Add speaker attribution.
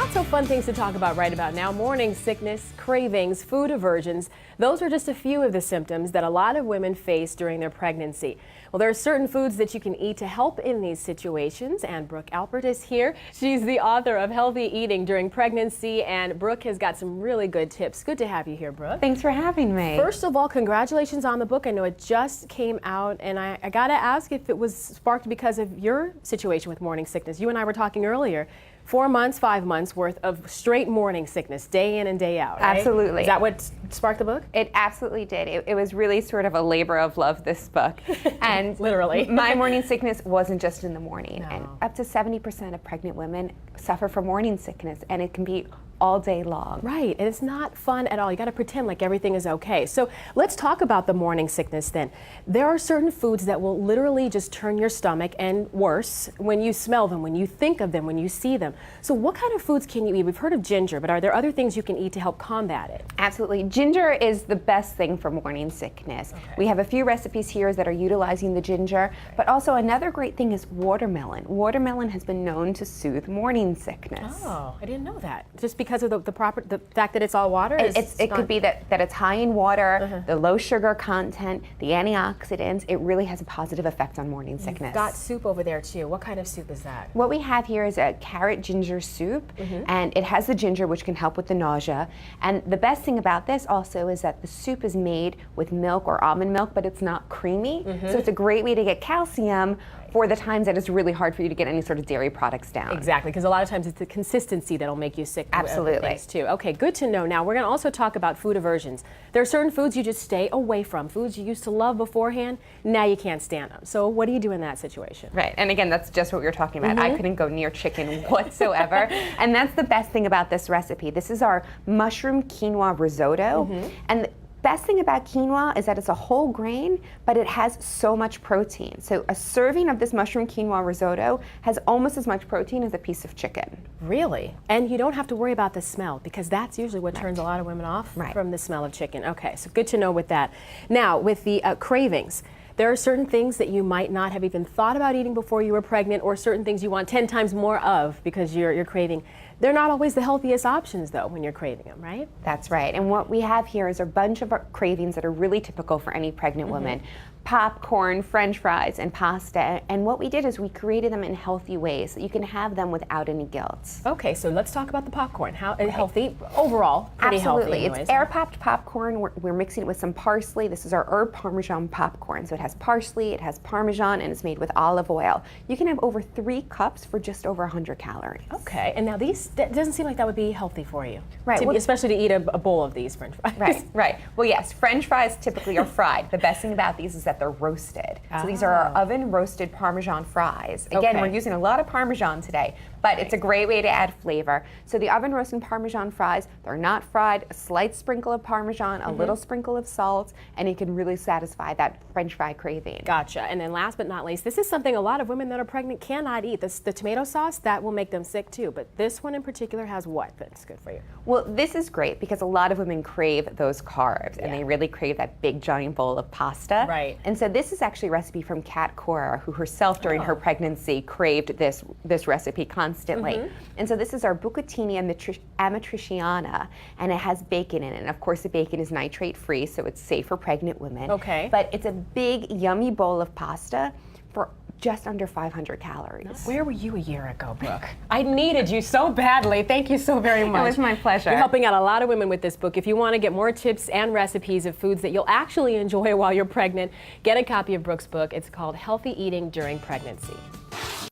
Speaker 1: Not so fun things to talk about right about now. Morning sickness, cravings, food aversions. Those are just a few of the symptoms that a lot of women face during their pregnancy. Well, there are certain foods that you can eat to help in these situations, and Brooke Alpert is here. She's the author of Healthy Eating During Pregnancy, and Brooke has got some really good tips. Good to have you here, Brooke.
Speaker 2: Thanks for having me.
Speaker 1: First of all, congratulations on the book. I know it just came out, and I got to ask if it was sparked because of your situation with morning sickness. You and I were talking earlier. 4 months, 5 months worth of straight morning sickness, day in and day out, right?
Speaker 2: Absolutely.
Speaker 1: Is that what sparked the book?
Speaker 2: It absolutely did. It was really sort of a labor of love, this book. And
Speaker 1: literally.
Speaker 2: My morning sickness wasn't just in the morning.
Speaker 1: No.
Speaker 2: And up to 70% of pregnant women suffer from morning sickness, and it can be all day long.
Speaker 1: Right, and it's not fun at all. You got to pretend like everything is okay. So let's talk about the morning sickness then. There are certain foods that will literally just turn your stomach, and worse, when you smell them, when you think of them, when you see them. So what kind of foods can you eat? We've heard of ginger, but are there other things you can eat to help combat it?
Speaker 2: Absolutely. Ginger is the best thing for morning sickness.
Speaker 1: Okay.
Speaker 2: We have a few recipes here that are utilizing the ginger, but also another great thing is watermelon. Watermelon has been known to soothe morning sickness.
Speaker 1: Oh, I didn't know that. Just because of the fact that it's all water?
Speaker 2: It could be that it's high in water, the low sugar content, the antioxidants. It really has a positive effect on morning sickness.
Speaker 1: You've got soup over there too. What kind of soup is that?
Speaker 2: What we have here is a carrot ginger soup, and it has the ginger, which can help with the nausea. And the best thing about this also is that the soup is made with milk or almond milk, but it's not creamy. So it's a great way to get calcium for the times that it's really hard for you to get any sort of dairy products down.
Speaker 1: Exactly, because a lot of times it's the consistency that'll make you sick.
Speaker 2: Absolutely.
Speaker 1: Too. Okay, good to know. Now we're going to also talk about food aversions. There are certain foods you just stay away from. Foods you used to love beforehand, now you can't stand them. So what do you do in that situation?
Speaker 2: Right, and again, that's just what we were talking about. I couldn't go near chicken whatsoever. And that's the best thing about this recipe. This is our mushroom quinoa risotto. And best thing about quinoa is that it's a whole grain, but it has so much protein. So a serving of this mushroom quinoa risotto has almost as much protein as a piece of chicken.
Speaker 1: Really? And you don't have to worry about the smell, because that's usually what turns a lot of women off from the smell of chicken. Okay, so good to know with that. Now, with the cravings, there are certain things that you might not have even thought about eating before you were pregnant, or certain things you want 10 times more of because you're craving. They're not always the healthiest options, though, when you're craving them, right?
Speaker 2: That's right. And what we have here is a bunch of cravings that are really typical for any pregnant woman. Popcorn, French fries, and pasta. And what we did is we created them in healthy ways so you can have them without any guilt.
Speaker 1: Okay, so let's talk about the popcorn. How healthy overall? Pretty
Speaker 2: Absolutely.
Speaker 1: healthy.
Speaker 2: It's air-popped popcorn. We're mixing it with some parsley. This is our herb Parmesan popcorn. So it has parsley, it has Parmesan, and it's made with olive oil. You can have over 3 cups for just over 100 calories.
Speaker 1: Okay, and now that doesn't seem like that would be healthy for you.
Speaker 2: Right.
Speaker 1: Especially to eat a bowl of these French fries.
Speaker 2: Right. Well, yes, French fries typically are fried. The best thing about these is that they're roasted. So these are our oven roasted Parmesan fries. Again, we're using a lot of Parmesan today, but it's a great way to add flavor. So the oven roasted Parmesan fries, they're not fried, a slight sprinkle of Parmesan, a little sprinkle of salt, and it can really satisfy that French fry craving.
Speaker 1: Gotcha. And then last but not least, this is something a lot of women that are pregnant cannot eat. The tomato sauce, that will make them sick too. But this one in particular has what that's good for you?
Speaker 2: Well, this is great because a lot of women crave those carbs, and they really crave that big giant bowl of pasta.
Speaker 1: Right.
Speaker 2: And so this is actually a recipe from Kat Cora, who herself during her pregnancy craved this recipe constantly. And so this is our bucatini amatriciana, and it has bacon in it. And of course the bacon is nitrate free, so it's safe for pregnant women.
Speaker 1: Okay.
Speaker 2: But it's a big yummy bowl of pasta for just under 500 calories.
Speaker 1: Where were you a year ago, Brooke? I needed you so badly. Thank you so very much.
Speaker 2: It was my pleasure.
Speaker 1: You're helping out a lot of women with this book. If you want to get more tips and recipes of foods that you'll actually enjoy while you're pregnant, get a copy of Brooke's book. It's called Healthy Eating During Pregnancy.